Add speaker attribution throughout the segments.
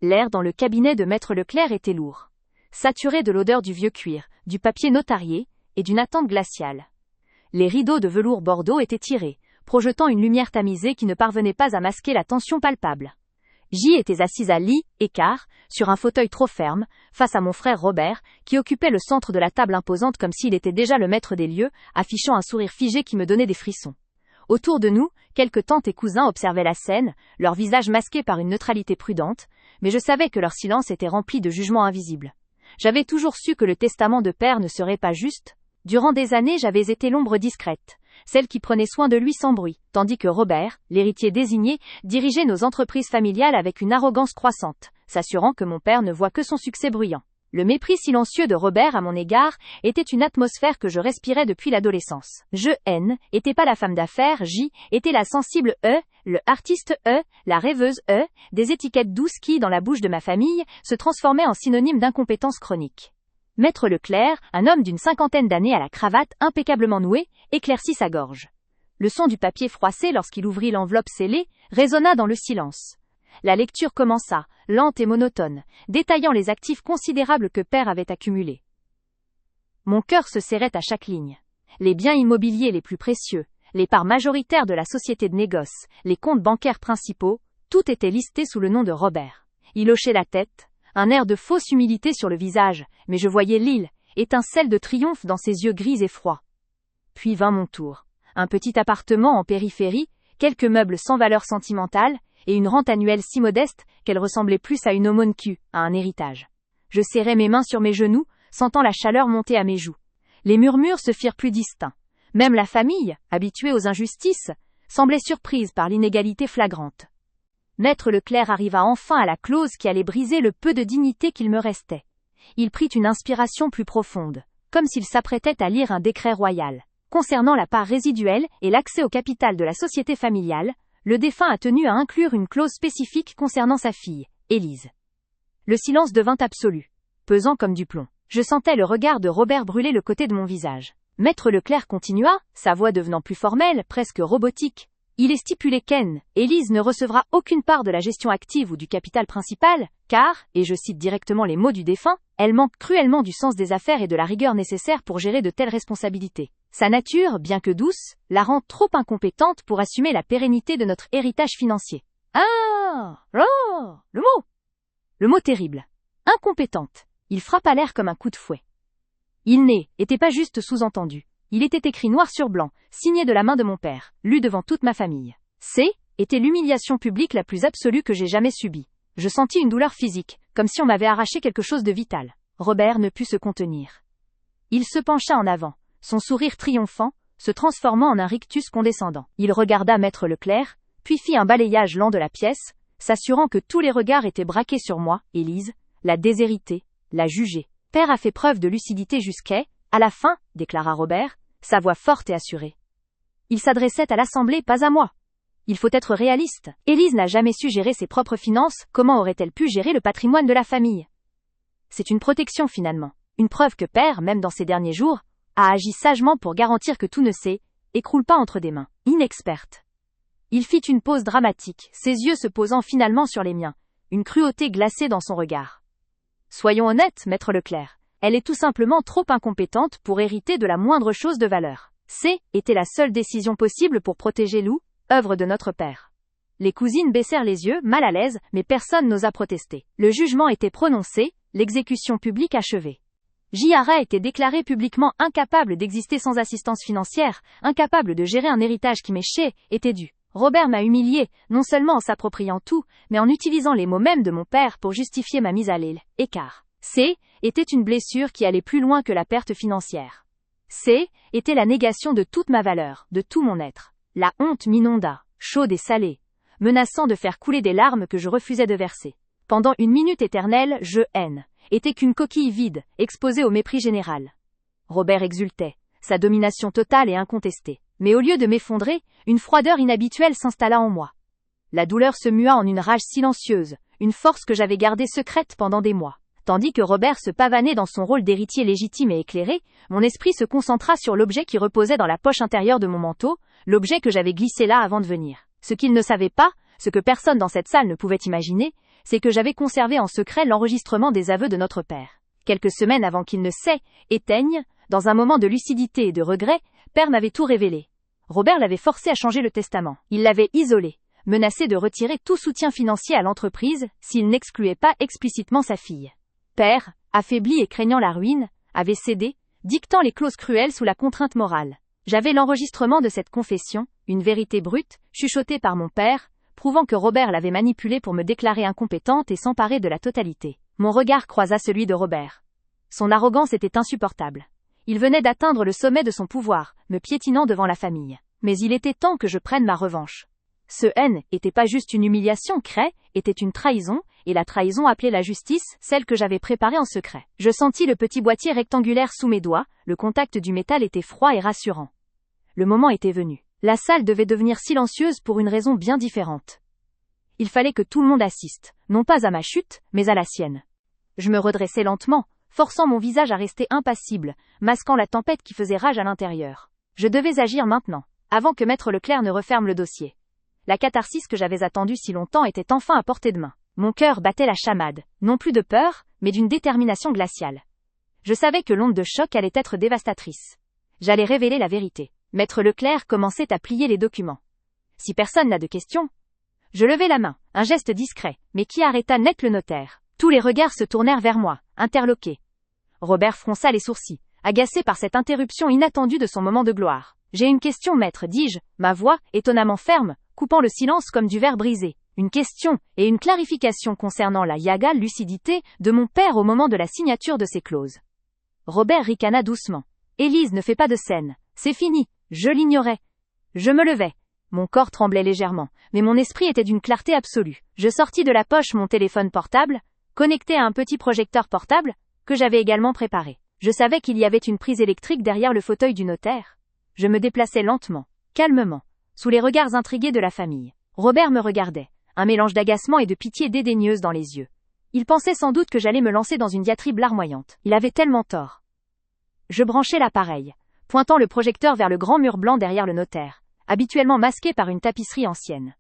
Speaker 1: L'air dans le cabinet de Maître Leclerc était lourd, saturé de l'odeur du vieux cuir, du papier notarié et d'une attente glaciale. Les rideaux de velours bordeaux étaient tirés, projetant une lumière tamisée qui ne parvenait pas à masquer la tension palpable. J'y étais assise à lit, écart, sur un fauteuil trop ferme, face à mon frère Robert, qui occupait le centre de la table imposante comme s'il était déjà le maître des lieux, affichant un sourire figé qui me donnait des frissons. Autour de nous, quelques tantes et cousins observaient la scène, leurs visages masqués par une neutralité prudente, mais je savais que leur silence était rempli de jugements invisibles. J'avais toujours su que le testament de père ne serait pas juste. Durant des années, j'avais été l'ombre discrète, celle qui prenait soin de lui sans bruit, tandis que Robert, l'héritier désigné, dirigeait nos entreprises familiales avec une arrogance croissante, s'assurant que mon père ne voit que son succès bruyant. Le mépris silencieux de Robert à mon égard était une atmosphère que je respirais depuis l'adolescence. Je, N, était pas la femme d'affaires, J, était la sensible E, le artiste E, la rêveuse E, des étiquettes douces qui, dans la bouche de ma famille, se transformaient en synonymes d'incompétence chronique. Maître Leclerc, un homme d'une 50aine d'années à la cravate impeccablement nouée, éclaircit sa gorge. Le son du papier froissé lorsqu'il ouvrit l'enveloppe scellée résonna dans le silence. La lecture commença, lente et monotone, détaillant les actifs considérables que père avait accumulés. Mon cœur se serrait à chaque ligne. Les biens immobiliers les plus précieux, les parts majoritaires de la société de négoce, les comptes bancaires principaux, tout était listé sous le nom de Robert. Il hochait la tête, un air de fausse humilité sur le visage, mais je voyais l'île, étincelle de triomphe dans ses yeux gris et froids. Puis vint mon tour. Un petit appartement en périphérie, quelques meubles sans valeur sentimentale, et une rente annuelle si modeste qu'elle ressemblait plus à une aumône qu'à un héritage. Je serrais mes mains sur mes genoux, sentant la chaleur monter à mes joues. Les murmures se firent plus distincts. Même la famille, habituée aux injustices, semblait surprise par l'inégalité flagrante. Maître Leclerc arriva enfin à la clause qui allait briser le peu de dignité qu'il me restait. Il prit une inspiration plus profonde, comme s'il s'apprêtait à lire un décret royal. Concernant la part résiduelle et l'accès au capital de la société familiale, le défunt a tenu à inclure une clause spécifique concernant sa fille, Élise. Le silence devint absolu, pesant comme du plomb. Je sentais le regard de Robert brûler le côté de mon visage. Maître Leclerc continua, sa voix devenant plus formelle, presque robotique. Il est stipulé qu'N, Élise ne recevra aucune part de la gestion active ou du capital principal, car, et je cite directement les mots du défunt, elle manque cruellement du sens des affaires et de la rigueur nécessaire pour gérer de telles responsabilités. Sa nature, bien que douce, la rend trop incompétente pour assumer la pérennité de notre héritage financier. Le mot terrible. Incompétente. Il frappa l'air comme un coup de fouet. Il n'était pas juste sous-entendu. Il était écrit noir sur blanc, signé de la main de mon père, lu devant toute ma famille. Était l'humiliation publique la plus absolue que j'ai jamais subie. Je sentis une douleur physique, comme si on m'avait arraché quelque chose de vital. Robert ne put se contenir. Il se pencha en avant, son sourire triomphant, se transformant en un rictus condescendant. Il regarda Maître Leclerc, puis fit un balayage lent de la pièce, s'assurant que tous les regards étaient braqués sur moi, Élise, la déshéritée, la jugée. Père a fait preuve de lucidité jusqu'à la fin, déclara Robert, sa voix forte et assurée. Il s'adressait à l'Assemblée, pas à moi. Il faut être réaliste. Élise n'a jamais su gérer ses propres finances, comment aurait-elle pu gérer le patrimoine de la famille? C'est une protection finalement. Une preuve que père, même dans ses derniers jours, a agi sagement pour garantir que tout ne s'écroule pas entre des mains inexpertes. Il fit une pause dramatique, ses yeux se posant finalement sur les miens, une cruauté glacée dans son regard. Soyons honnêtes, Maître Leclerc. Elle est tout simplement trop incompétente pour hériter de la moindre chose de valeur. Était la seule décision possible pour protéger Lou, œuvre de notre père. Les cousines baissèrent les yeux, mal à l'aise, mais personne n'osa protester. Le jugement était prononcé, l'exécution publique achevée. J.R.A. était déclaré publiquement incapable d'exister sans assistance financière, incapable de gérer un héritage qui était dû. Robert m'a humilié, non seulement en s'appropriant tout, mais en utilisant les mots mêmes de mon père pour justifier ma mise à l'écart. Était une blessure qui allait plus loin que la perte financière. Était la négation de toute ma valeur, de tout mon être. La honte m'inonda, chaude et salée, menaçant de faire couler des larmes que je refusais de verser. Pendant une minute éternelle, était qu'une coquille vide, exposée au mépris général. Robert exultait, sa domination totale et incontestée. Mais au lieu de m'effondrer, une froideur inhabituelle s'installa en moi. La douleur se mua en une rage silencieuse, une force que j'avais gardée secrète pendant des mois. Tandis que Robert se pavanait dans son rôle d'héritier légitime et éclairé, mon esprit se concentra sur l'objet qui reposait dans la poche intérieure de mon manteau, l'objet que j'avais glissé là avant de venir. Ce qu'il ne savait pas, ce que personne dans cette salle ne pouvait imaginer, c'est que j'avais conservé en secret l'enregistrement des aveux de notre père. Quelques semaines avant qu'il ne s'éteigne, dans un moment de lucidité et de regret, père m'avait tout révélé. Robert l'avait forcé à changer le testament. Il l'avait isolé, menacé de retirer tout soutien financier à l'entreprise s'il n'excluait pas explicitement sa fille. Père, affaibli et craignant la ruine, avait cédé, dictant les clauses cruelles sous la contrainte morale. J'avais l'enregistrement de cette confession, une vérité brute, chuchotée par mon père, prouvant que Robert l'avait manipulée pour me déclarer incompétente et s'emparer de la totalité. Mon regard croisa celui de Robert. Son arrogance était insupportable. Il venait d'atteindre le sommet de son pouvoir, me piétinant devant la famille. Mais il était temps que je prenne ma revanche. Ce haine était pas juste une humiliation, était une trahison, et la trahison appelait la justice, celle que j'avais préparée en secret. Je sentis le petit boîtier rectangulaire sous mes doigts, le contact du métal était froid et rassurant. Le moment était venu. La salle devait devenir silencieuse pour une raison bien différente. Il fallait que tout le monde assiste, non pas à ma chute, mais à la sienne. Je me redressai lentement, forçant mon visage à rester impassible, masquant la tempête qui faisait rage à l'intérieur. Je devais agir maintenant, avant que Maître Leclerc ne referme le dossier. La catharsis que j'avais attendue si longtemps était enfin à portée de main. Mon cœur battait la chamade, non plus de peur, mais d'une détermination glaciale. Je savais que l'onde de choc allait être dévastatrice. J'allais révéler la vérité. Maître Leclerc commençait à plier les documents. Si personne n'a de questions. Je levai la main, un geste discret, mais qui arrêta net le notaire. Tous les regards se tournèrent vers moi, interloqués. Robert fronça les sourcils, agacé par cette interruption inattendue de son moment de gloire. J'ai une question, maître, dis-je, ma voix, étonnamment ferme, coupant le silence comme du verre brisé. Une question, et une clarification concernant la lucidité de mon père au moment de la signature de ces clauses. Robert ricana doucement. Élise ne fait pas de scène. C'est fini. Je l'ignorais. Je me levai. Mon corps tremblait légèrement, mais mon esprit était d'une clarté absolue. Je sortis de la poche mon téléphone portable, connecté à un petit projecteur portable, que j'avais également préparé. Je savais qu'il y avait une prise électrique derrière le fauteuil du notaire. Je me déplaçais lentement, calmement, sous les regards intrigués de la famille. Robert me regardait, un mélange d'agacement et de pitié dédaigneuse dans les yeux. Il pensait sans doute que j'allais me lancer dans une diatribe larmoyante. Il avait tellement tort. Je branchai l'appareil, pointant le projecteur vers le grand mur blanc derrière le notaire, habituellement masqué par une tapisserie ancienne.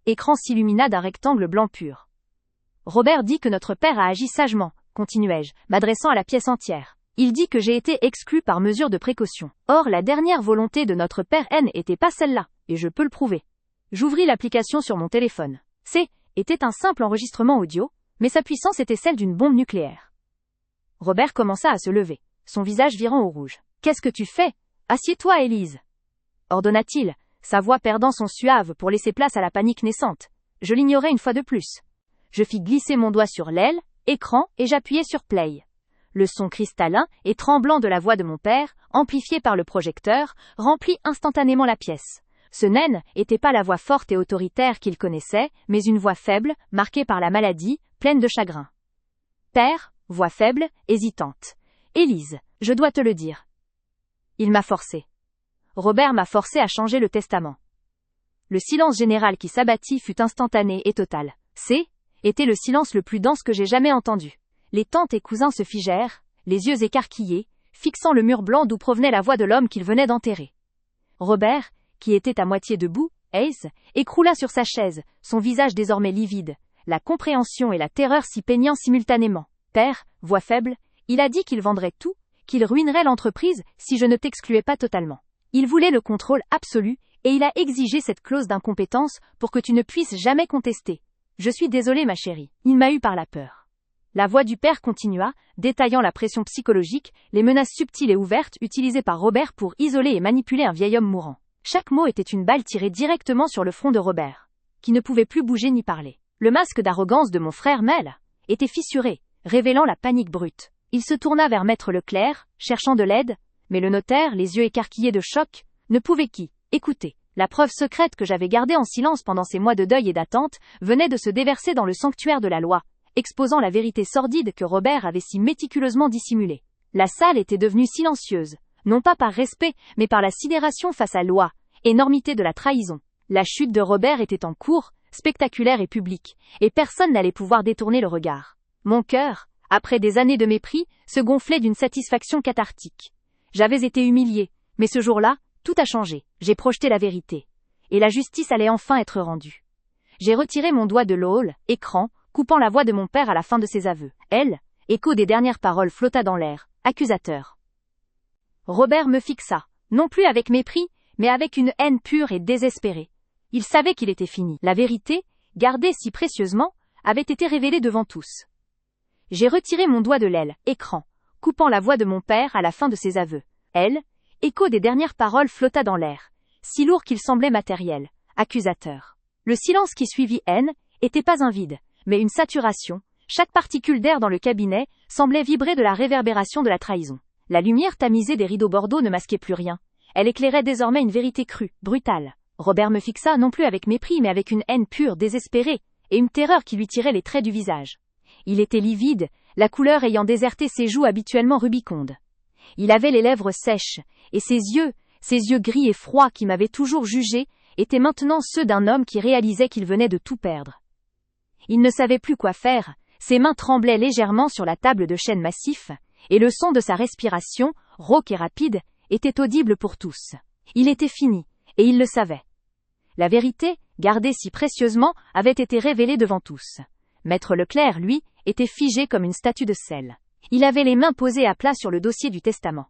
Speaker 1: Écran s'illumina d'un rectangle blanc pur. Robert dit que notre père a agi sagement, continuai-je, m'adressant à la pièce entière. Il dit que j'ai été exclu par mesure de précaution. Or, la dernière volonté de notre père n'était pas celle-là, et je peux le prouver. J'ouvris l'application sur mon téléphone. Était un simple enregistrement audio, mais sa puissance était celle d'une bombe nucléaire. Robert commença à se lever, son visage virant au rouge. « Qu'est-ce que tu fais ? Assieds-toi, Élise !» ordonna-t-il, sa voix perdant son suave pour laisser place à la panique naissante. Je l'ignorais une fois de plus. Je fis glisser mon doigt sur écran, et j'appuyai sur play. Le son cristallin et tremblant de la voix de mon père, amplifié par le projecteur, remplit instantanément la pièce. Ce n'était pas la voix forte et autoritaire qu'il connaissait, mais une voix faible, marquée par la maladie, pleine de chagrin. Père, voix faible, hésitante. Élise, je dois te le dire. Il m'a forcé. Robert m'a forcé à changer le testament. Le silence général qui s'abattit fut instantané et total. Était le silence le plus dense que j'ai jamais entendu. Les tantes et cousins se figèrent, les yeux écarquillés, fixant le mur blanc d'où provenait la voix de l'homme qu'il venait d'enterrer. Robert, qui était à moitié debout, écroula sur sa chaise, son visage désormais livide, la compréhension et la terreur s'y peignant simultanément. Père, voix faible, il a dit qu'il vendrait tout, qu'il ruinerait l'entreprise si je ne t'excluais pas totalement. Il voulait le contrôle absolu, et il a exigé cette clause d'incompétence pour que tu ne puisses jamais contester. Je suis désolé, ma chérie. Il m'a eu par la peur. La voix du père continua, détaillant la pression psychologique, les menaces subtiles et ouvertes utilisées par Robert pour isoler et manipuler un vieil homme mourant. Chaque mot était une balle tirée directement sur le front de Robert, qui ne pouvait plus bouger ni parler. Le masque d'arrogance de mon frère Mel était fissuré, révélant la panique brute. Il se tourna vers Maître Leclerc, cherchant de l'aide, mais le notaire, les yeux écarquillés de choc, ne pouvait écouter. La preuve secrète que j'avais gardée en silence pendant ces mois de deuil et d'attente venait de se déverser dans le sanctuaire de la loi, exposant la vérité sordide que Robert avait si méticuleusement dissimulée. La salle était devenue silencieuse, non pas par respect, mais par la sidération face à la loi, énormité de la trahison. La chute de Robert était en cours, spectaculaire et publique, et personne n'allait pouvoir détourner le regard. Mon cœur, après des années de mépris, se gonflait d'une satisfaction cathartique. J'avais été humilié, mais ce jour-là, tout a changé. J'ai projeté la vérité. Et la justice allait enfin être rendue. J'ai retiré mon doigt de écran, coupant la voix de mon père à la fin de ses aveux. Elle, écho des dernières paroles flotta dans l'air, accusateur. Robert me fixa, non plus avec mépris, mais avec une haine pure et désespérée. Il savait qu'il était fini. La vérité, gardée si précieusement, avait été révélée devant tous. J'ai retiré mon doigt de l'aile, écran, coupant la voix de mon père à la fin de ses aveux. Elle, écho des dernières paroles flotta dans l'air, si lourd qu'il semblait matériel, accusateur. Le silence qui suivit haine, était pas un vide, mais une saturation. Chaque particule d'air dans le cabinet semblait vibrer de la réverbération de la trahison. La lumière tamisée des rideaux bordeaux ne masquait plus rien. Elle éclairait désormais une vérité crue, brutale. Robert me fixa non plus avec mépris mais avec une haine pure, désespérée, et une terreur qui lui tirait les traits du visage. Il était livide, la couleur ayant déserté ses joues habituellement rubicondes. Il avait les lèvres sèches, et ses yeux gris et froids qui m'avaient toujours jugé, étaient maintenant ceux d'un homme qui réalisait qu'il venait de tout perdre. Il ne savait plus quoi faire, ses mains tremblaient légèrement sur la table de chêne massif, et le son de sa respiration, rauque et rapide, était audible pour tous. Il était fini, et il le savait. La vérité, gardée si précieusement, avait été révélée devant tous. Maître Leclerc, lui, était figé comme une statue de sel. Il avait les mains posées à plat sur le dossier du testament.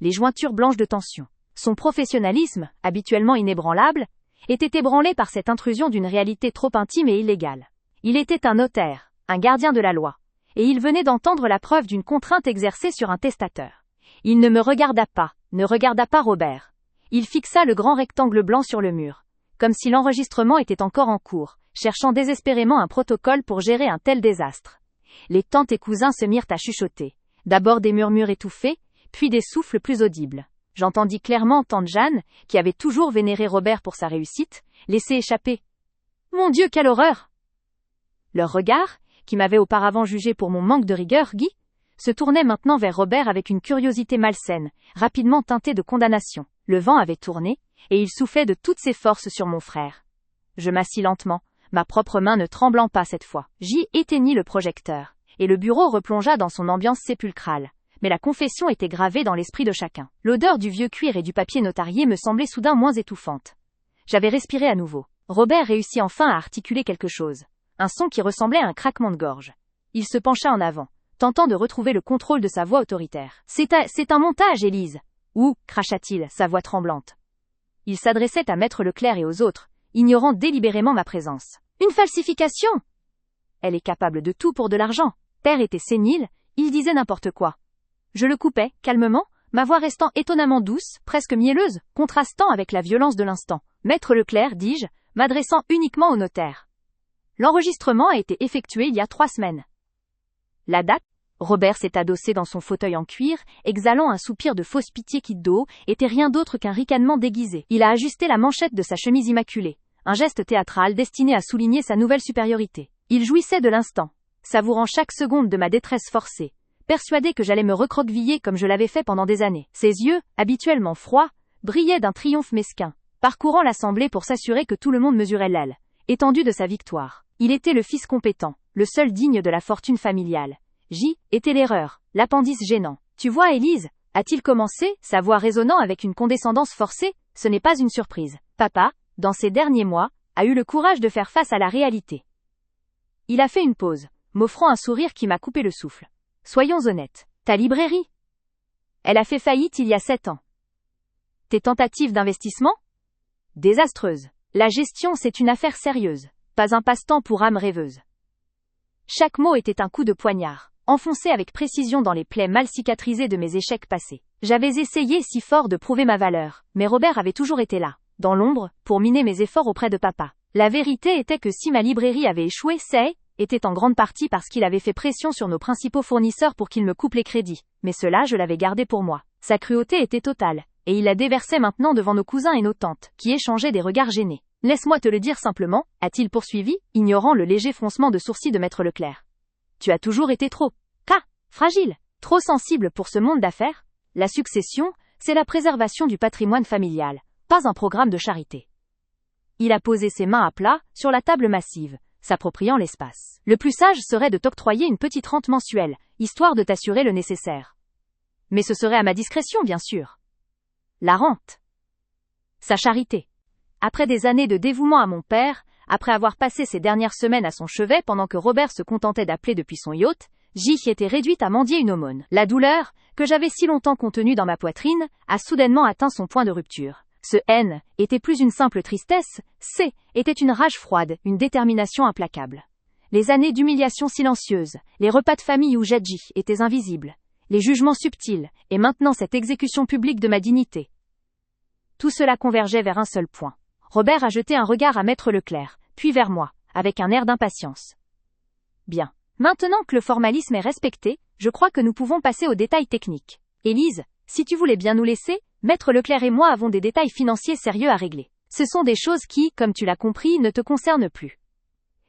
Speaker 1: Les jointures blanches de tension. Son professionnalisme, habituellement inébranlable, était ébranlé par cette intrusion d'une réalité trop intime et illégale. Il était un notaire, un gardien de la loi, et il venait d'entendre la preuve d'une contrainte exercée sur un testateur. Il ne me regarda pas, ne regarda pas Robert. Il fixa le grand rectangle blanc sur le mur, comme si l'enregistrement était encore en cours, cherchant désespérément un protocole pour gérer un tel désastre. Les tantes et cousins se mirent à chuchoter. D'abord des murmures étouffés, puis des souffles plus audibles. J'entendis clairement tante Jeanne, qui avait toujours vénéré Robert pour sa réussite, laisser échapper. « Mon Dieu, quelle horreur !» Leur regard, qui m'avait auparavant jugé pour mon manque de rigueur, Guy, se tournait maintenant vers Robert avec une curiosité malsaine, rapidement teintée de condamnation. Le vent avait tourné, et il soufflait de toutes ses forces sur mon frère. Je m'assis lentement, ma propre main ne tremblant pas cette fois. J'y éteignis le projecteur, et le bureau replongea dans son ambiance sépulcrale. Mais la confession était gravée dans l'esprit de chacun. L'odeur du vieux cuir et du papier notarié me semblait soudain moins étouffante. J'avais respiré à nouveau. Robert réussit enfin à articuler quelque chose. Un son qui ressemblait à un craquement de gorge. Il se pencha en avant, tentant de retrouver le contrôle de sa voix autoritaire. « C'est un montage, Élise !» Ou, cracha-t-il, sa voix tremblante. Il s'adressait à Maître Leclerc et aux autres, ignorant délibérément ma présence. « Une falsification !» Elle est capable de tout pour de l'argent. Père était sénile, il disait n'importe quoi. Je le coupais, calmement, ma voix restant étonnamment douce, presque mielleuse, contrastant avec la violence de l'instant. « Maître Leclerc, dis-je, m'adressant uniquement au notaire. L'enregistrement a été effectué il y a 3 semaines. La date ? » Robert s'est adossé dans son fauteuil en cuir, exhalant un soupir de fausse pitié qui, d'eau, était rien d'autre qu'un ricanement déguisé. Il a ajusté la manchette de sa chemise immaculée, un geste théâtral destiné à souligner sa nouvelle supériorité. Il jouissait de l'instant, savourant chaque seconde de ma détresse forcée, persuadé que j'allais me recroqueviller comme je l'avais fait pendant des années. Ses yeux, habituellement froids, brillaient d'un triomphe mesquin, parcourant l'assemblée pour s'assurer que tout le monde mesurait l'aile, étendue de sa victoire. Il était le fils compétent, le seul digne de la fortune familiale. J. était l'erreur, l'appendice gênant. Tu vois, Élise, a-t-il commencé, sa voix résonnant avec une condescendance forcée, ce n'est pas une surprise. Papa, dans ces derniers mois, a eu le courage de faire face à la réalité. Il a fait une pause, m'offrant un sourire qui m'a coupé le souffle. Soyons honnêtes. Ta librairie ? Elle a fait faillite il y a 7 ans. Tes tentatives d'investissement ? Désastreuses. La gestion, c'est une affaire sérieuse, pas un passe-temps pour âme rêveuse. Chaque mot était un coup de poignard, enfoncé avec précision dans les plaies mal cicatrisées de mes échecs passés. J'avais essayé si fort de prouver ma valeur, mais Robert avait toujours été là, dans l'ombre, pour miner mes efforts auprès de papa. La vérité était que si ma librairie avait échoué, était en grande partie parce qu'il avait fait pression sur nos principaux fournisseurs pour qu'ils me coupent les crédits. Mais cela, je l'avais gardé pour moi. Sa cruauté était totale, et il la déversait maintenant devant nos cousins et nos tantes, qui échangeaient des regards gênés. Laisse-moi te le dire simplement, a-t-il poursuivi, ignorant le léger froncement de sourcils de Maître Leclerc. Tu as toujours été trop fragile, trop sensible pour ce monde d'affaires. La succession, c'est la préservation du patrimoine familial, pas un programme de charité. Il a posé ses mains à plat, sur la table massive, s'appropriant l'espace. Le plus sage serait de t'octroyer une petite rente mensuelle, histoire de t'assurer le nécessaire. Mais ce serait à ma discrétion, bien sûr. La rente. Sa charité. Après des années de dévouement à mon père, Après avoir passé ces dernières semaines à son chevet pendant que Robert se contentait d'appeler depuis son yacht, j'y était réduite à mendier une aumône. La douleur, que j'avais si longtemps contenue dans ma poitrine, a soudainement atteint son point de rupture. Ce N était plus une simple tristesse, C était une rage froide, une détermination implacable. Les années d'humiliation silencieuse, les repas de famille où Jadji étaient invisibles, les jugements subtils, et maintenant cette exécution publique de ma dignité. Tout cela convergeait vers un seul point. Robert a jeté un regard à Maître Leclerc, puis vers moi, avec un air d'impatience. Bien. Maintenant que le formalisme est respecté, je crois que nous pouvons passer aux détails techniques. Élise, si tu voulais bien nous laisser, Maître Leclerc et moi avons des détails financiers sérieux à régler. Ce sont des choses qui, comme tu l'as compris, ne te concernent plus.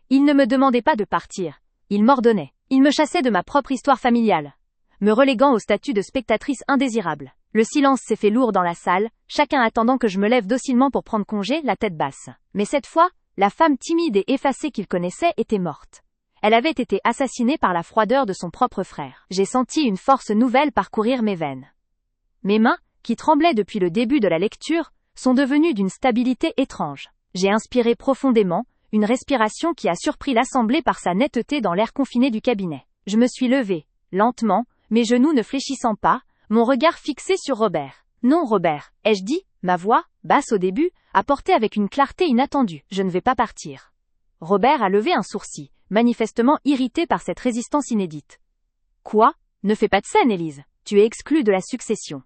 Speaker 1: Il ne me demandait pas de partir. Il m'ordonnait. Il me chassait de ma propre histoire familiale, me reléguant au statut de spectatrice indésirable. Le silence s'est fait lourd dans la salle, chacun attendant que je me lève docilement pour prendre congé, la tête basse. Mais cette fois, la femme timide et effacée qu'il connaissait était morte. Elle avait été assassinée par la froideur de son propre frère. J'ai senti une force nouvelle parcourir mes veines. Mes mains, qui tremblaient depuis le début de la lecture, sont devenues d'une stabilité étrange. J'ai inspiré profondément, une respiration qui a surpris l'assemblée par sa netteté dans l'air confiné du cabinet. Je me suis levée, lentement, mes genoux ne fléchissant pas, mon regard fixé sur Robert. Non Robert, ai-je dit, ma voix, basse au début, apportée avec une clarté inattendue. Je ne vais pas partir. Robert a levé un sourcil, manifestement irrité par cette résistance inédite. Quoi? Ne fais pas de scène, Élise. Tu es exclue de la succession.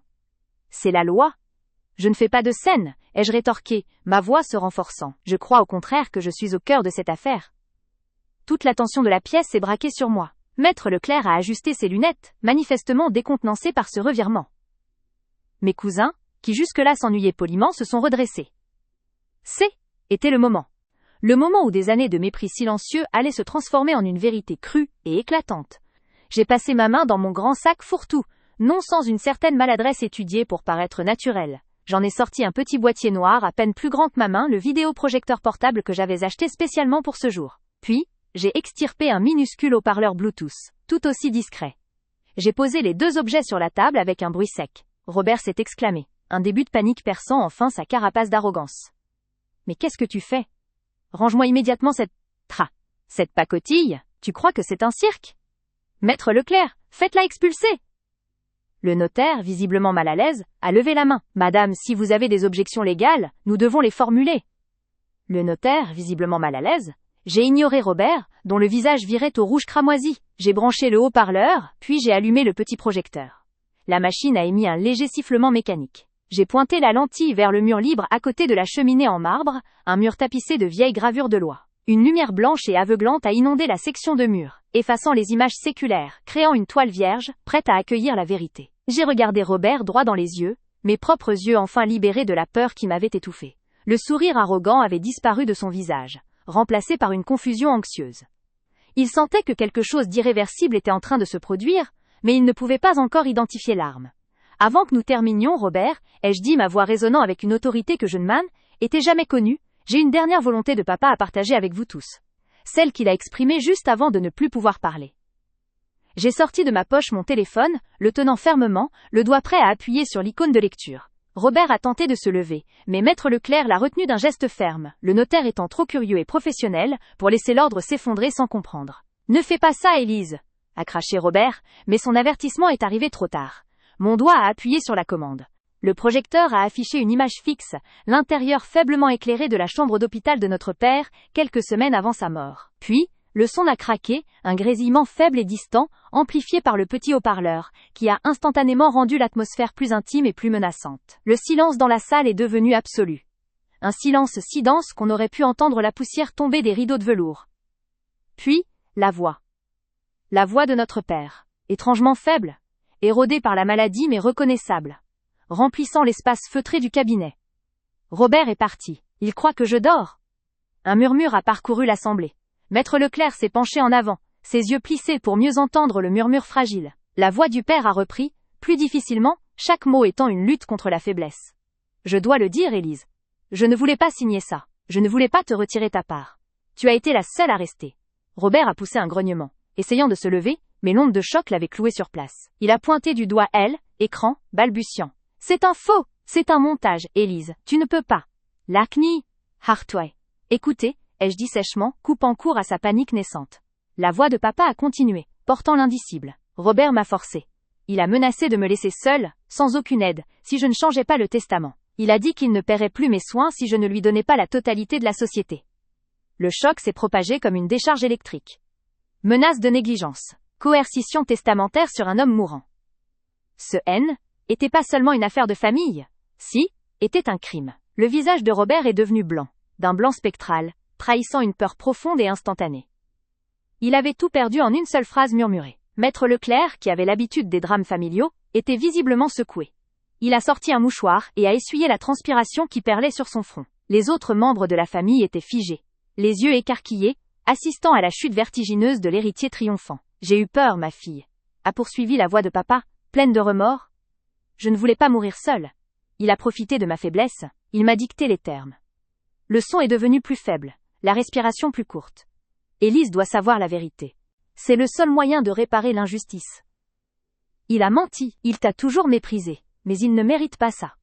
Speaker 1: C'est la loi. Je ne fais pas de scène, ai-je rétorqué, ma voix se renforçant. Je crois au contraire que je suis au cœur de cette affaire. Toute l'attention de la pièce est braquée sur moi. Maître Leclerc a ajusté ses lunettes, manifestement décontenancé par ce revirement. Mes cousins, qui jusque-là s'ennuyaient poliment, se sont redressés. Était le moment. Le moment où des années de mépris silencieux allaient se transformer en une vérité crue et éclatante. J'ai passé ma main dans mon grand sac fourre-tout, non sans une certaine maladresse étudiée pour paraître naturelle. J'en ai sorti un petit boîtier noir à peine plus grand que ma main, le vidéoprojecteur portable que j'avais acheté spécialement pour ce jour. Puis, j'ai extirpé un minuscule haut-parleur Bluetooth, tout aussi discret. J'ai posé les deux objets sur la table avec un bruit sec. Robert s'est exclamé, un début de panique perçant enfin sa carapace d'arrogance. « Mais qu'est-ce que tu fais ? Range-moi immédiatement cette pacotille, tu crois que c'est un cirque ? Maître Leclerc, faites-la expulser !» Le notaire, visiblement mal à l'aise, a levé la main. « Madame, si vous avez des objections légales, nous devons les formuler. » Le notaire, visiblement mal à l'aise, j'ai ignoré Robert, dont le visage virait au rouge cramoisi. J'ai branché le haut-parleur, puis j'ai allumé le petit projecteur. La machine a émis un léger sifflement mécanique. J'ai pointé la lentille vers le mur libre à côté de la cheminée en marbre, un mur tapissé de vieilles gravures de loi. Une lumière blanche et aveuglante a inondé la section de mur, effaçant les images séculaires, créant une toile vierge, prête à accueillir la vérité. J'ai regardé Robert droit dans les yeux, mes propres yeux enfin libérés de la peur qui m'avait étouffé. Le sourire arrogant avait disparu de son visage, remplacé par une confusion anxieuse. Il sentait que quelque chose d'irréversible était en train de se produire, mais il ne pouvait pas encore identifier l'arme. Avant que nous terminions, Robert, ai-je dit, ma voix résonnant avec une autorité que je ne m'étais jamais connue, j'ai une dernière volonté de papa à partager avec vous tous. Celle qu'il a exprimée juste avant de ne plus pouvoir parler. J'ai sorti de ma poche mon téléphone, le tenant fermement, le doigt prêt à appuyer sur l'icône de lecture. Robert a tenté de se lever, mais Maître Leclerc l'a retenu d'un geste ferme, le notaire étant trop curieux et professionnel pour laisser l'ordre s'effondrer sans comprendre. « Ne fais pas ça, Élise !» a craché Robert, mais son avertissement est arrivé trop tard. Mon doigt a appuyé sur la commande. Le projecteur a affiché une image fixe, l'intérieur faiblement éclairé de la chambre d'hôpital de notre père, quelques semaines avant sa mort. Puis, le son a craqué, un grésillement faible et distant, amplifié par le petit haut-parleur, qui a instantanément rendu l'atmosphère plus intime et plus menaçante. Le silence dans la salle est devenu absolu. Un silence si dense qu'on aurait pu entendre la poussière tomber des rideaux de velours. Puis, la voix. La voix de notre père. Étrangement faible, érodée par la maladie mais reconnaissable, remplissant l'espace feutré du cabinet. Robert est parti. Il croit que je dors. Un murmure a parcouru l'assemblée. Maître Leclerc s'est penché en avant, ses yeux plissés pour mieux entendre le murmure fragile. La voix du père a repris, plus difficilement, chaque mot étant une lutte contre la faiblesse. Je dois le dire, Élise. Je ne voulais pas signer ça. Je ne voulais pas te retirer ta part. Tu as été la seule à rester. Robert a poussé un grognement, essayant de se lever, mais l'onde de choc l'avait cloué sur place. Il a pointé du doigt écran, balbutiant. C'est un faux, c'est un montage, Élise, tu ne peux pas. Lakni, Hartway. Écoutez, ai-je dit sèchement, coupant court à sa panique naissante. La voix de papa a continué, portant l'indicible. Robert m'a forcé. Il a menacé de me laisser seule, sans aucune aide, si je ne changeais pas le testament. Il a dit qu'il ne paierait plus mes soins si je ne lui donnais pas la totalité de la société. Le choc s'est propagé comme une décharge électrique. Menace de négligence. Coercition testamentaire sur un homme mourant. Ce N était pas seulement une affaire de famille. Si, était un crime. Le visage de Robert est devenu blanc, d'un blanc spectral, trahissant une peur profonde et instantanée. Il avait tout perdu en une seule phrase murmurée. Maître Leclerc, qui avait l'habitude des drames familiaux, était visiblement secoué. Il a sorti un mouchoir et a essuyé la transpiration qui perlait sur son front. Les autres membres de la famille étaient figés, les yeux écarquillés, assistant à la chute vertigineuse de l'héritier triomphant. J'ai eu peur, ma fille, a poursuivi la voix de papa, pleine de remords. Je ne voulais pas mourir seule. Il a profité de ma faiblesse, il m'a dicté les termes. Le son est devenu plus faible, la respiration plus courte. Élise doit savoir la vérité. C'est le seul moyen de réparer l'injustice. Il a menti, il t'a toujours méprisé, mais il ne mérite pas ça.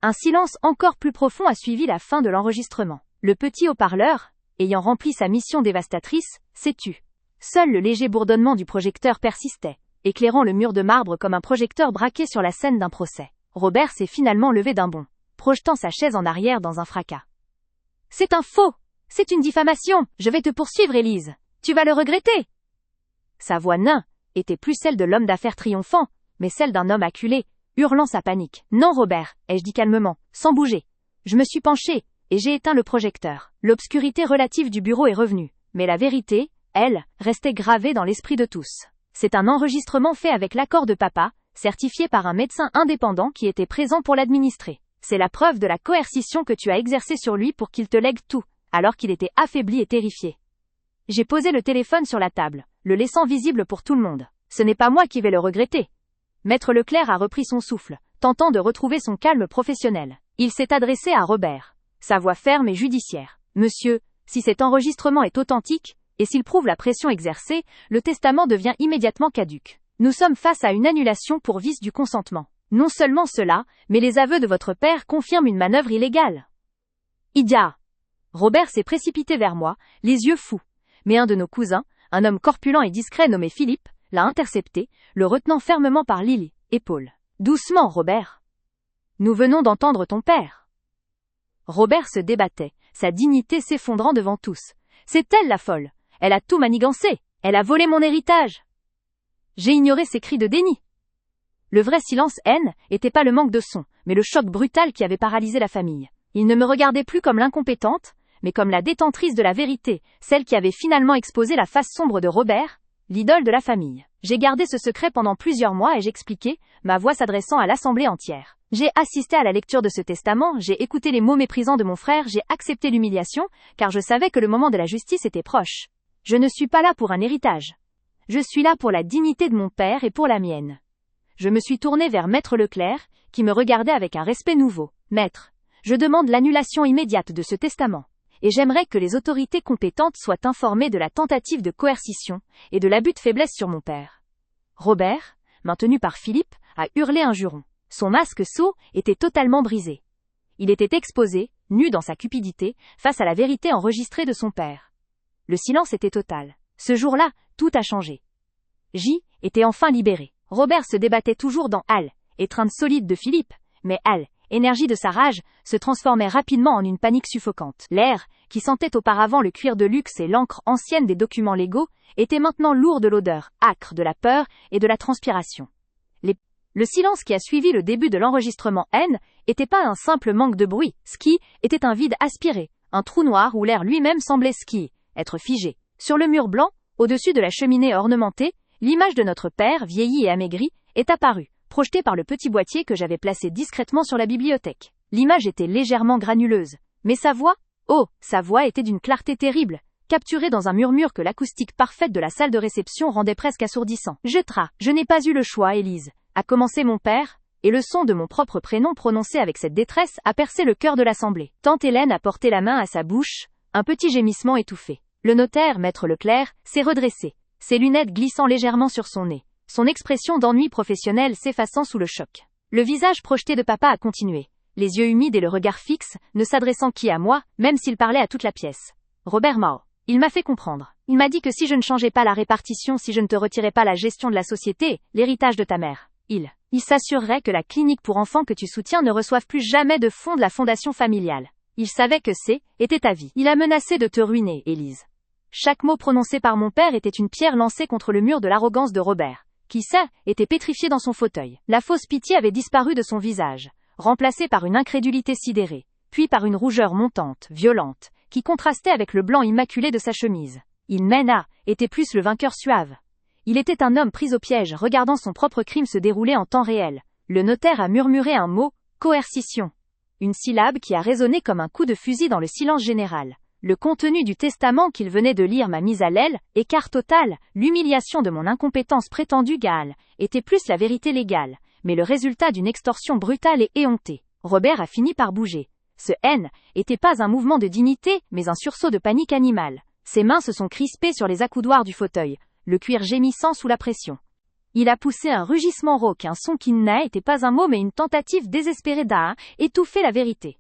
Speaker 1: Un silence encore plus profond a suivi la fin de l'enregistrement. Le petit haut-parleur, ayant rempli sa mission dévastatrice, s'est tu. Seul le léger bourdonnement du projecteur persistait, éclairant le mur de marbre comme un projecteur braqué sur la scène d'un procès. Robert s'est finalement levé d'un bond, projetant sa chaise en arrière dans un fracas. C'est un faux! C'est une diffamation! Je vais te poursuivre, Élise! Tu vas le regretter! Sa voix nain était plus celle de l'homme d'affaires triomphant, mais celle d'un homme acculé, hurlant sa panique. Non, Robert, ai-je dit calmement, sans bouger. Je me suis penché, et j'ai éteint le projecteur. L'obscurité relative du bureau est revenue, mais la vérité, elle, restait gravée dans l'esprit de tous. C'est un enregistrement fait avec l'accord de papa, certifié par un médecin indépendant qui était présent pour l'administrer. C'est la preuve de la coercition que tu as exercée sur lui pour qu'il te lègue tout, alors qu'il était affaibli et terrifié. J'ai posé le téléphone sur la table, le laissant visible pour tout le monde. Ce n'est pas moi qui vais le regretter. Maître Leclerc a repris son souffle, tentant de retrouver son calme professionnel. Il s'est adressé à Robert. Sa voix ferme et judiciaire. Monsieur, si cet enregistrement est authentique, et s'il prouve la pression exercée, le testament devient immédiatement caduc. Nous sommes face à une annulation pour vice du consentement. Non seulement cela, mais les aveux de votre père confirment une manœuvre illégale. Idia! Robert s'est précipité vers moi, les yeux fous. Mais un de nos cousins, un homme corpulent et discret nommé Philippe, l'a intercepté, le retenant fermement par l'épaule. Doucement, Robert. Nous venons d'entendre ton père. Robert se débattait, sa dignité s'effondrant devant tous. C'est elle la folle. Elle a tout manigancé. Elle a volé mon héritage. J'ai ignoré ses cris de déni. Le vrai silence haine était pas le manque de son, mais le choc brutal qui avait paralysé la famille. Il ne me regardait plus comme l'incompétente, mais comme la détentrice de la vérité, celle qui avait finalement exposé la face sombre de Robert, l'idole de la famille. J'ai gardé ce secret pendant plusieurs mois et j'expliquais, ma voix s'adressant à l'assemblée entière. J'ai assisté à la lecture de ce testament, j'ai écouté les mots méprisants de mon frère, j'ai accepté l'humiliation, car je savais que le moment de la justice était proche. Je ne suis pas là pour un héritage. Je suis là pour la dignité de mon père et pour la mienne. Je me suis tourné vers Maître Leclerc, qui me regardait avec un respect nouveau. Maître, je demande l'annulation immédiate de ce testament. Et j'aimerais que les autorités compétentes soient informées de la tentative de coercition et de l'abus de faiblesse sur mon père. Robert, maintenu par Philippe, a hurlé un juron. Son masque sot était totalement brisé. Il était exposé, nu dans sa cupidité, face à la vérité enregistrée de son père. Le silence était total. Ce jour-là, tout a changé. J était enfin libéré. Robert se débattait toujours dans Hal, étreinte solide de Philippe, mais Hal, énergie de sa rage, se transformait rapidement en une panique suffocante. L'air, qui sentait auparavant le cuir de luxe et l'encre ancienne des documents légaux, était maintenant lourd de l'odeur, âcre de la peur et de la transpiration. Le silence qui a suivi le début de l'enregistrement N était pas un simple manque de bruit, ski était un vide aspiré, un trou noir où l'air lui-même semblait ski, être figé. Sur le mur blanc, au-dessus de la cheminée ornementée, l'image de notre père, vieilli et amaigri, est apparue, projetée par le petit boîtier que j'avais placé discrètement sur la bibliothèque. L'image était légèrement granuleuse, mais sa voix était d'une clarté terrible, capturée dans un murmure que l'acoustique parfaite de la salle de réception rendait presque assourdissant. Je n'ai pas eu le choix, Élise, a commencé mon père, et le son de mon propre prénom prononcé avec cette détresse a percé le cœur de l'assemblée. Tante Hélène a porté la main à sa bouche, un petit gémissement étouffé. Le notaire, Maître Leclerc, s'est redressé, ses lunettes glissant légèrement sur son nez, son expression d'ennui professionnel s'effaçant sous le choc. Le visage projeté de papa a continué, les yeux humides et le regard fixe, ne s'adressant qu'à moi, même s'il parlait à toute la pièce. Robert Mao. Il m'a fait comprendre. Il m'a dit que si je ne changeais pas la répartition, si je ne te retirais pas la gestion de la société, l'héritage de ta mère, il s'assurerait que la clinique pour enfants que tu soutiens ne reçoive plus jamais de fonds de la fondation familiale. Il savait que était ta vie. Il a menacé de te ruiner, Élise. Chaque mot prononcé par mon père était une pierre lancée contre le mur de l'arrogance de Robert, qui était pétrifié dans son fauteuil. La fausse pitié avait disparu de son visage, remplacée par une incrédulité sidérée, puis par une rougeur montante, violente, qui contrastait avec le blanc immaculé de sa chemise. Était plus le vainqueur suave. Il était un homme pris au piège, regardant son propre crime se dérouler en temps réel. Le notaire a murmuré un mot, coercition. Une syllabe qui a résonné comme un coup de fusil dans le silence général. Le contenu du testament qu'il venait de lire m'a mise à l'aile, écart total, l'humiliation de mon incompétence prétendue était plus la vérité légale, mais le résultat d'une extorsion brutale et éhontée. Robert a fini par bouger. Ce était pas un mouvement de dignité, mais un sursaut de panique animale. Ses mains se sont crispées sur les accoudoirs du fauteuil, le cuir gémissant sous la pression. Il a poussé un rugissement rauque, un son qui n'était pas un mot mais une tentative désespérée d'étouffer la vérité.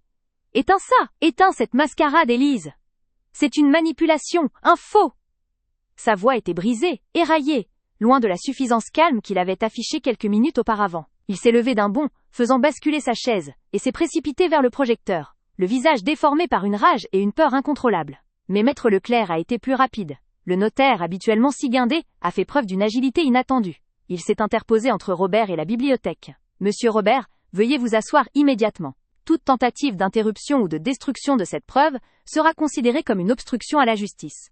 Speaker 1: Éteins ça! Éteins cette mascarade, Élise! C'est une manipulation, un faux! Sa voix était brisée, éraillée, loin de la suffisance calme qu'il avait affichée quelques minutes auparavant. Il s'est levé d'un bond, faisant basculer sa chaise, et s'est précipité vers le projecteur, le visage déformé par une rage et une peur incontrôlables. Mais Maître Leclerc a été plus rapide. Le notaire, habituellement si guindé, a fait preuve d'une agilité inattendue. Il s'est interposé entre Robert et la bibliothèque. Monsieur Robert, veuillez vous asseoir immédiatement. Toute tentative d'interruption ou de destruction de cette preuve sera considérée comme une obstruction à la justice.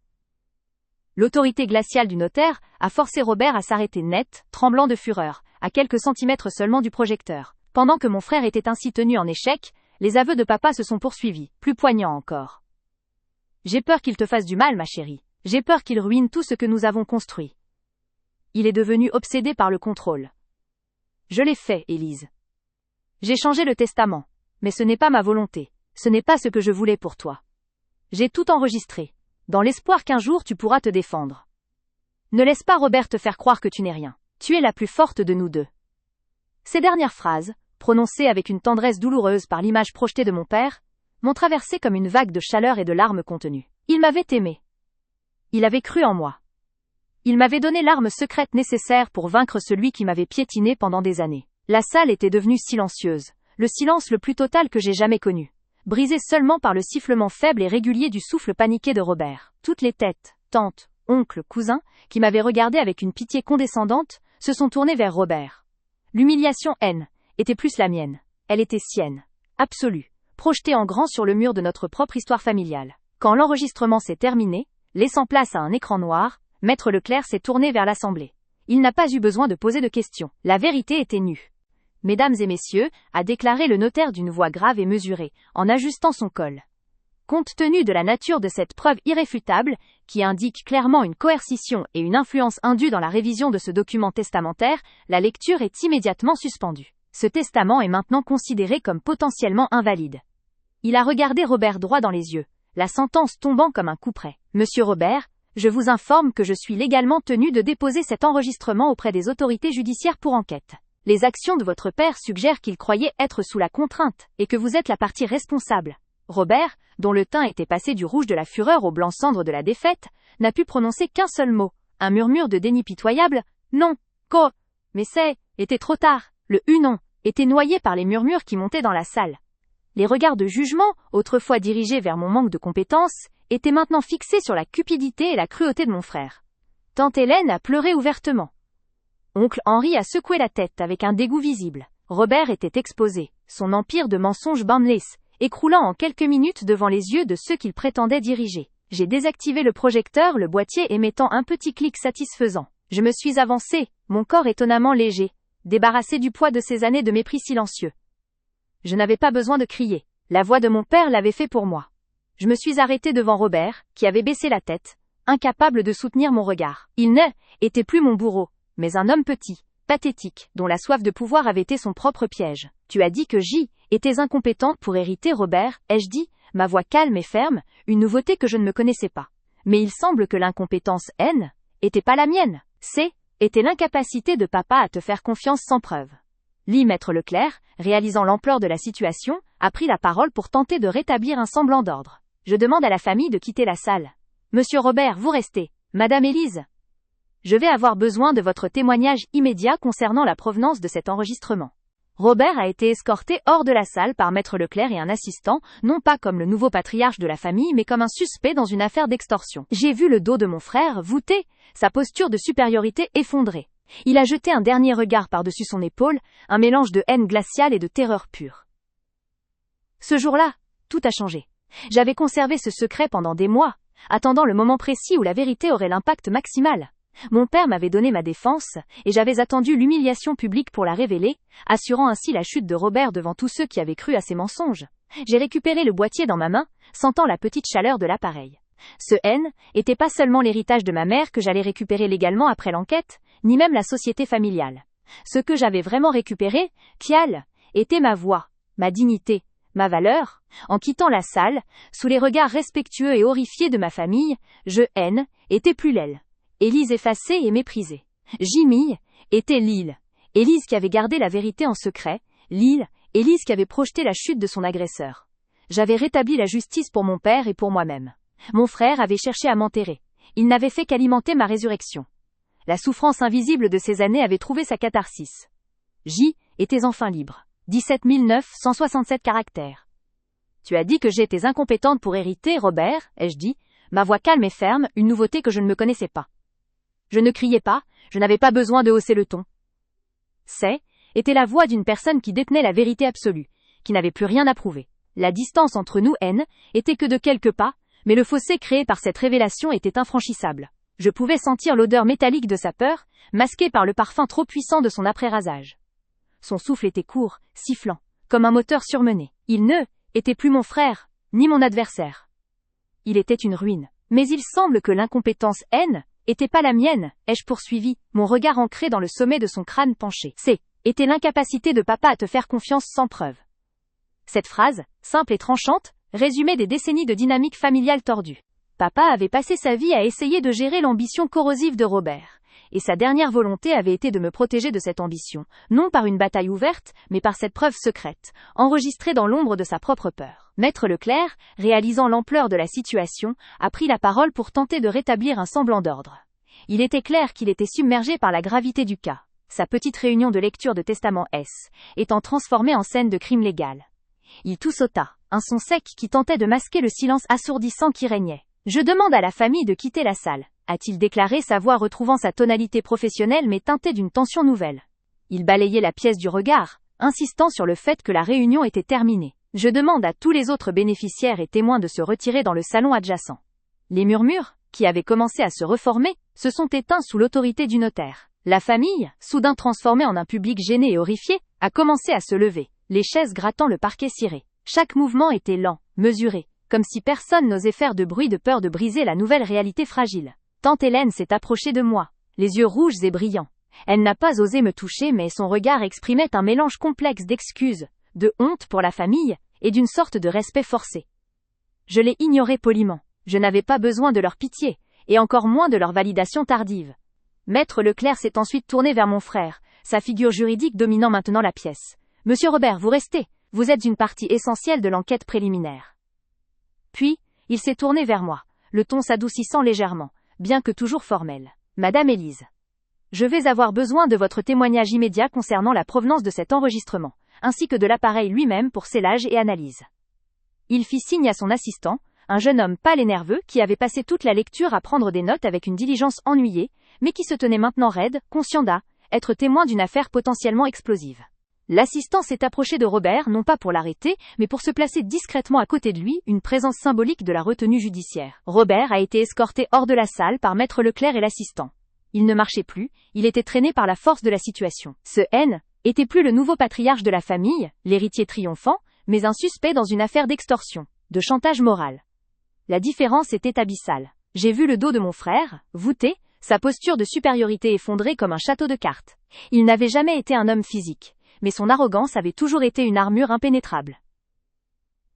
Speaker 1: L'autorité glaciale du notaire a forcé Robert à s'arrêter net, tremblant de fureur, à quelques centimètres seulement du projecteur. Pendant que mon frère était ainsi tenu en échec, les aveux de papa se sont poursuivis, plus poignants encore. J'ai peur qu'il te fasse du mal, ma chérie. J'ai peur qu'il ruine tout ce que nous avons construit. Il est devenu obsédé par le contrôle. Je l'ai fait, Élise. J'ai changé le testament. Mais ce n'est pas ma volonté. Ce n'est pas ce que je voulais pour toi. J'ai tout enregistré, dans l'espoir qu'un jour tu pourras te défendre. Ne laisse pas Robert te faire croire que tu n'es rien. Tu es la plus forte de nous deux. Ces dernières phrases, prononcées avec une tendresse douloureuse par l'image projetée de mon père, m'ont traversé comme une vague de chaleur et de larmes contenues. Il m'avait aimé. Il avait cru en moi. Il m'avait donné l'arme secrète nécessaire pour vaincre celui qui m'avait piétiné pendant des années. La salle était devenue silencieuse, le silence le plus total que j'ai jamais connu, brisé seulement par le sifflement faible et régulier du souffle paniqué de Robert. Toutes les têtes, tantes, oncles, cousins, qui m'avaient regardé avec une pitié condescendante, se sont tournées vers Robert. L'humiliation était plus la mienne. Elle était sienne, absolue, projetée en grand sur le mur de notre propre histoire familiale. Quand l'enregistrement s'est terminé, laissant place à un écran noir, Maître Leclerc s'est tourné vers l'assemblée. Il n'a pas eu besoin de poser de questions. La vérité était nue. Mesdames et messieurs, a déclaré le notaire d'une voix grave et mesurée, en ajustant son col. Compte tenu de la nature de cette preuve irréfutable, qui indique clairement une coercition et une influence indue dans la révision de ce document testamentaire, la lecture est immédiatement suspendue. Ce testament est maintenant considéré comme potentiellement invalide. Il a regardé Robert droit dans les yeux, la sentence tombant comme un coup près. Monsieur Robert, je vous informe que je suis légalement tenu de déposer cet enregistrement auprès des autorités judiciaires pour enquête. Les actions de votre père suggèrent qu'il croyait être sous la contrainte, et que vous êtes la partie responsable. Robert, dont le teint était passé du rouge de la fureur au blanc cendre de la défaite, n'a pu prononcer qu'un seul mot, un murmure de déni pitoyable, non, mais était trop tard, le non, était noyé par les murmures qui montaient dans la salle. Les regards de jugement, autrefois dirigés vers mon manque de compétences, étaient maintenant fixés sur la cupidité et la cruauté de mon frère. Tante Hélène a pleuré ouvertement. Oncle Henri a secoué la tête avec un dégoût visible. Robert était exposé, son empire de mensonges boundless, écroulant en quelques minutes devant les yeux de ceux qu'il prétendait diriger. J'ai désactivé le projecteur, le boîtier émettant un petit clic satisfaisant. Je me suis avancé, mon corps étonnamment léger, débarrassé du poids de ces années de mépris silencieux. Je n'avais pas besoin de crier. La voix de mon père l'avait fait pour moi. Je me suis arrêté devant Robert, qui avait baissé la tête, incapable de soutenir mon regard. Il n'était plus mon bourreau, mais un homme petit, pathétique, dont la soif de pouvoir avait été son propre piège. Tu as dit que j'étais incompétente pour hériter, Robert, ai-je dit, ma voix calme et ferme, une nouveauté que je ne me connaissais pas. Mais il semble que l'incompétence était pas la mienne. Était l'incapacité de papa à te faire confiance sans preuve. Maître Leclerc, réalisant l'ampleur de la situation, a pris la parole pour tenter de rétablir un semblant d'ordre. Je demande à la famille de quitter la salle. Monsieur Robert, vous restez. Madame Élise. Je vais avoir besoin de votre témoignage immédiat concernant la provenance de cet enregistrement. Robert a été escorté hors de la salle par Maître Leclerc et un assistant, non pas comme le nouveau patriarche de la famille mais comme un suspect dans une affaire d'extorsion. J'ai vu le dos de mon frère voûté, sa posture de supériorité effondrée. Il a jeté un dernier regard par-dessus son épaule, un mélange de haine glaciale et de terreur pure. Ce jour-là, tout a changé. J'avais conservé ce secret pendant des mois, attendant le moment précis où la vérité aurait l'impact maximal. Mon père m'avait donné ma défense, et j'avais attendu l'humiliation publique pour la révéler, assurant ainsi la chute de Robert devant tous ceux qui avaient cru à ses mensonges. J'ai récupéré le boîtier dans ma main, sentant la petite chaleur de l'appareil. Ce N était pas seulement l'héritage de ma mère que j'allais récupérer légalement après l'enquête, ni même la société familiale. Ce que j'avais vraiment récupéré, Kial, était ma voix, ma dignité, ma valeur. En quittant la salle, sous les regards respectueux et horrifiés de ma famille, je N était plus l'aile. Élise effacée et méprisée. Jimmy était Lille. Élise qui avait gardé la vérité en secret. Lille, Élise qui avait projeté la chute de son agresseur. J'avais rétabli la justice pour mon père et pour moi-même. Mon frère avait cherché à m'enterrer. Il n'avait fait qu'alimenter ma résurrection. La souffrance invisible de ces années avait trouvé sa catharsis. J était enfin libre. 17 967 caractères. Tu as dit que j'étais incompétente pour hériter, Robert, ai-je dit, ma voix calme et ferme, une nouveauté que je ne me connaissais pas. Je ne criais pas, je n'avais pas besoin de hausser le ton. C'est, était la voix d'une personne qui détenait la vérité absolue, qui n'avait plus rien à prouver. La distance entre nous, N, était que de quelques pas, mais le fossé créé par cette révélation était infranchissable. Je pouvais sentir l'odeur métallique de sa peur, masquée par le parfum trop puissant de son après-rasage. Son souffle était court, sifflant, comme un moteur surmené. Il ne était plus mon frère, ni mon adversaire. Il était une ruine. Mais il semble que l'incompétence N était pas la mienne, ai-je poursuivi, mon regard ancré dans le sommet de son crâne penché. C'est, était l'incapacité de papa à te faire confiance sans preuve. Cette phrase, simple et tranchante, résumait des décennies de dynamique familiale tordue. Papa avait passé sa vie à essayer de gérer l'ambition corrosive de Robert. Et sa dernière volonté avait été de me protéger de cette ambition, non par une bataille ouverte, mais par cette preuve secrète, enregistrée dans l'ombre de sa propre peur. Maître Leclerc, réalisant l'ampleur de la situation, a pris la parole pour tenter de rétablir un semblant d'ordre. Il était clair qu'il était submergé par la gravité du cas, sa petite réunion de lecture de testament S, étant transformée en scène de crime légal. Il toussota, un son sec qui tentait de masquer le silence assourdissant qui régnait. « Je demande à la famille de quitter la salle », a-t-il déclaré, sa voix retrouvant sa tonalité professionnelle mais teintée d'une tension nouvelle. Il balayait la pièce du regard, insistant sur le fait que la réunion était terminée. Je demande à tous les autres bénéficiaires et témoins de se retirer dans le salon adjacent. Les murmures, qui avaient commencé à se reformer, se sont éteints sous l'autorité du notaire. La famille, soudain transformée en un public gêné et horrifié, a commencé à se lever, les chaises grattant le parquet ciré. Chaque mouvement était lent, mesuré, comme si personne n'osait faire de bruit de peur de briser la nouvelle réalité fragile. Tante Hélène s'est approchée de moi, les yeux rouges et brillants. Elle n'a pas osé me toucher mais son regard exprimait un mélange complexe d'excuses, de honte pour la famille, et d'une sorte de respect forcé. Je l'ai ignoré poliment. Je n'avais pas besoin de leur pitié, et encore moins de leur validation tardive. Maître Leclerc s'est ensuite tourné vers mon frère, sa figure juridique dominant maintenant la pièce. « Monsieur Robert, vous restez, vous êtes une partie essentielle de l'enquête préliminaire. » Puis, il s'est tourné vers moi, le ton s'adoucissant légèrement, bien que toujours formel. « Madame Élise. Je vais avoir besoin de votre témoignage immédiat concernant la provenance de cet enregistrement, ainsi que de l'appareil lui-même pour scellage et analyse. » Il fit signe à son assistant, un jeune homme pâle et nerveux qui avait passé toute la lecture à prendre des notes avec une diligence ennuyée, mais qui se tenait maintenant raide, conscient d'être témoin d'une affaire potentiellement explosive. L'assistant s'est approché de Robert non pas pour l'arrêter, mais pour se placer discrètement à côté de lui, une présence symbolique de la retenue judiciaire. Robert a été escorté hors de la salle par Maître Leclerc et l'assistant. Il ne marchait plus, il était traîné par la force de la situation. Ce N était plus le nouveau patriarche de la famille, l'héritier triomphant, mais un suspect dans une affaire d'extorsion, de chantage moral. La différence était abyssale. J'ai vu le dos de mon frère, voûté, sa posture de supériorité effondrée comme un château de cartes. Il n'avait jamais été un homme physique, mais son arrogance avait toujours été une armure impénétrable.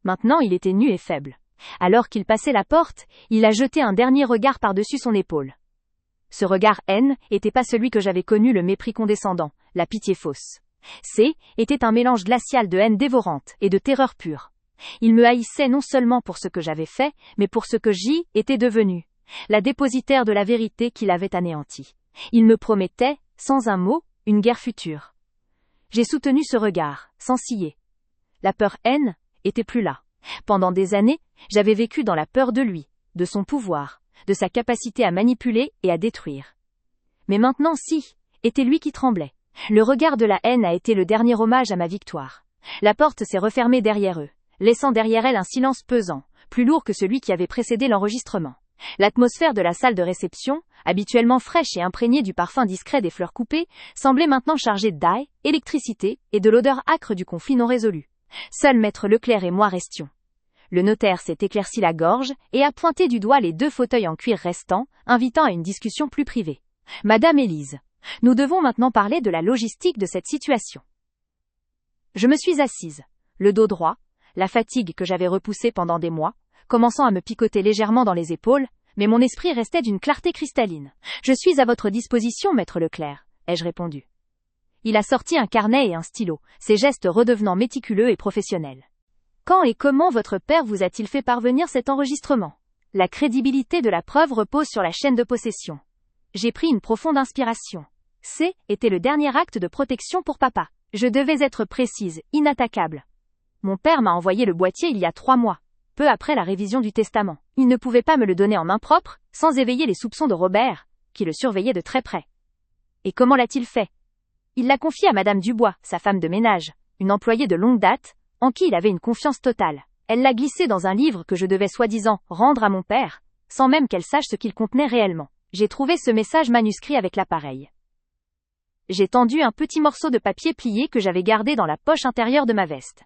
Speaker 1: Maintenant il était nu et faible. Alors qu'il passait la porte, il a jeté un dernier regard par-dessus son épaule. Ce regard haine était pas celui que j'avais connu, le mépris condescendant, la pitié fausse. Était un mélange glacial de haine dévorante et de terreur pure. Il me haïssait non seulement pour ce que j'avais fait, mais pour ce que j'y étais devenue. La dépositaire de la vérité qu'il avait anéantie. Il me promettait, sans un mot, une guerre future. J'ai soutenu ce regard, sans ciller. La peur-haine était plus là. Pendant des années, j'avais vécu dans la peur de lui, de son pouvoir, de sa capacité à manipuler et à détruire. Mais maintenant était lui qui tremblait. Le regard de la haine a été le dernier hommage à ma victoire. La porte s'est refermée derrière eux, laissant derrière elle un silence pesant, plus lourd que celui qui avait précédé l'enregistrement. L'atmosphère de la salle de réception, habituellement fraîche et imprégnée du parfum discret des fleurs coupées, semblait maintenant chargée d'ail, électricité et de l'odeur âcre du conflit non résolu. Seul Maître Leclerc et moi restions. Le notaire s'est éclairci la gorge et a pointé du doigt les 2 fauteuils en cuir restants, invitant à une discussion plus privée. « Madame Élise, nous devons maintenant parler de la logistique de cette situation. » Je me suis assise, le dos droit, la fatigue que j'avais repoussée pendant des mois, commençant à me picoter légèrement dans les épaules, mais mon esprit restait d'une clarté cristalline. « Je suis à votre disposition, Maître Leclerc, » ai-je répondu. Il a sorti un carnet et un stylo, ses gestes redevenant méticuleux et professionnels. « Quand et comment votre père vous a-t-il fait parvenir cet enregistrement ? La crédibilité de la preuve repose sur la chaîne de possession. » J'ai pris une profonde inspiration. Était le dernier acte de protection pour papa. Je devais être précise, inattaquable. Mon père m'a envoyé le boîtier il y a 3 mois, peu après la révision du testament. Il ne pouvait pas me le donner en main propre, sans éveiller les soupçons de Robert, qui le surveillait de très près. Et comment l'a-t-il fait ? Il l'a confié à Madame Dubois, sa femme de ménage, une employée de longue date, en qui il avait une confiance totale. Elle l'a glissé dans un livre que je devais soi-disant rendre à mon père, sans même qu'elle sache ce qu'il contenait réellement. J'ai trouvé ce message manuscrit avec l'appareil. J'ai tendu un petit morceau de papier plié que j'avais gardé dans la poche intérieure de ma veste.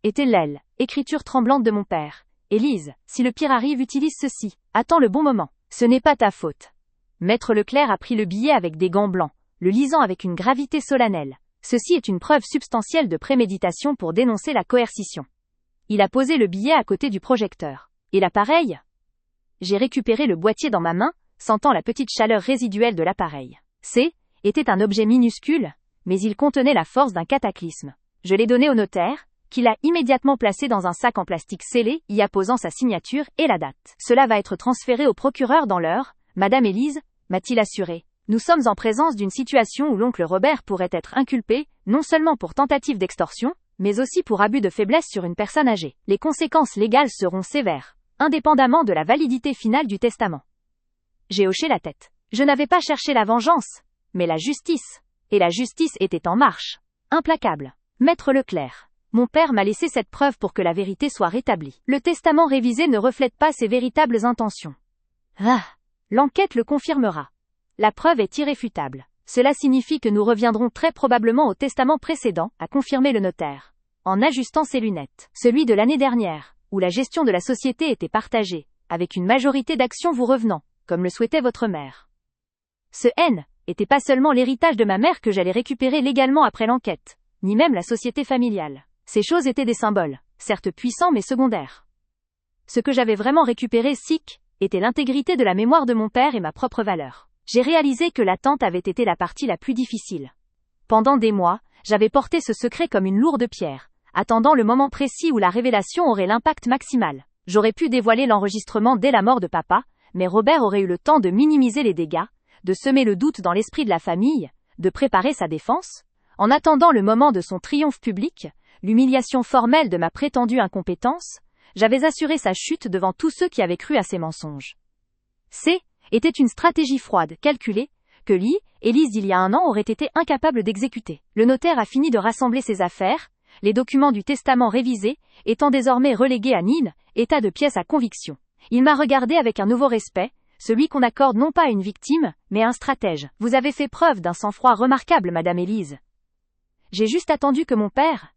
Speaker 1: Était l'aile, écriture tremblante de mon père. Élise, si le pire arrive, utilise ceci. Attends le bon moment. Ce n'est pas ta faute. Maître Leclerc a pris le billet avec des gants blancs, le lisant avec une gravité solennelle. Ceci est une preuve substantielle de préméditation pour dénoncer la coercition. Il a posé le billet à côté du projecteur. Et l'appareil ? J'ai récupéré le boîtier dans ma main, sentant la petite chaleur résiduelle de l'appareil. Était un objet minuscule, mais il contenait la force d'un cataclysme. Je l'ai donné au notaire, qui l'a immédiatement placé dans un sac en plastique scellé, y apposant sa signature et la date. Cela va être transféré au procureur dans l'heure, Madame Élise, m'a-t-il assuré. Nous sommes en présence d'une situation où l'oncle Robert pourrait être inculpé, non seulement pour tentative d'extorsion, mais aussi pour abus de faiblesse sur une personne âgée. Les conséquences légales seront sévères, indépendamment de la validité finale du testament. J'ai hoché la tête. Je n'avais pas cherché la vengeance, mais la justice. Et la justice était en marche. Implacable. Maître Leclerc. Mon père m'a laissé cette preuve pour que la vérité soit rétablie. Le testament révisé ne reflète pas ses véritables intentions. L'enquête le confirmera. La preuve est irréfutable. Cela signifie que nous reviendrons très probablement au testament précédent, a confirmé le notaire. En ajustant ses lunettes. Celui de l'année dernière, où la gestion de la société était partagée, avec une majorité d'actions vous revenant, comme le souhaitait votre mère. Ce était pas seulement l'héritage de ma mère que j'allais récupérer légalement après l'enquête, ni même la société familiale. Ces choses étaient des symboles, certes puissants mais secondaires. Ce que j'avais vraiment récupéré, était l'intégrité de la mémoire de mon père et ma propre valeur. J'ai réalisé que l'attente avait été la partie la plus difficile. Pendant des mois, j'avais porté ce secret comme une lourde pierre, attendant le moment précis où la révélation aurait l'impact maximal. J'aurais pu dévoiler l'enregistrement dès la mort de papa, mais Robert aurait eu le temps de minimiser les dégâts, de semer le doute dans l'esprit de la famille, de préparer sa défense. En attendant le moment de son triomphe public, l'humiliation formelle de ma prétendue incompétence, j'avais assuré sa chute devant tous ceux qui avaient cru à ses mensonges. Était une stratégie froide, calculée, que Élise d'il y a 1 an aurait été incapable d'exécuter. Le notaire a fini de rassembler ses affaires, les documents du testament révisés, étant désormais relégués à Nîmes, état de pièce à conviction. Il m'a regardé avec un nouveau respect, celui qu'on accorde non pas à une victime, mais à un stratège. Vous avez fait preuve d'un sang-froid remarquable, Madame Élise. J'ai juste attendu que mon père,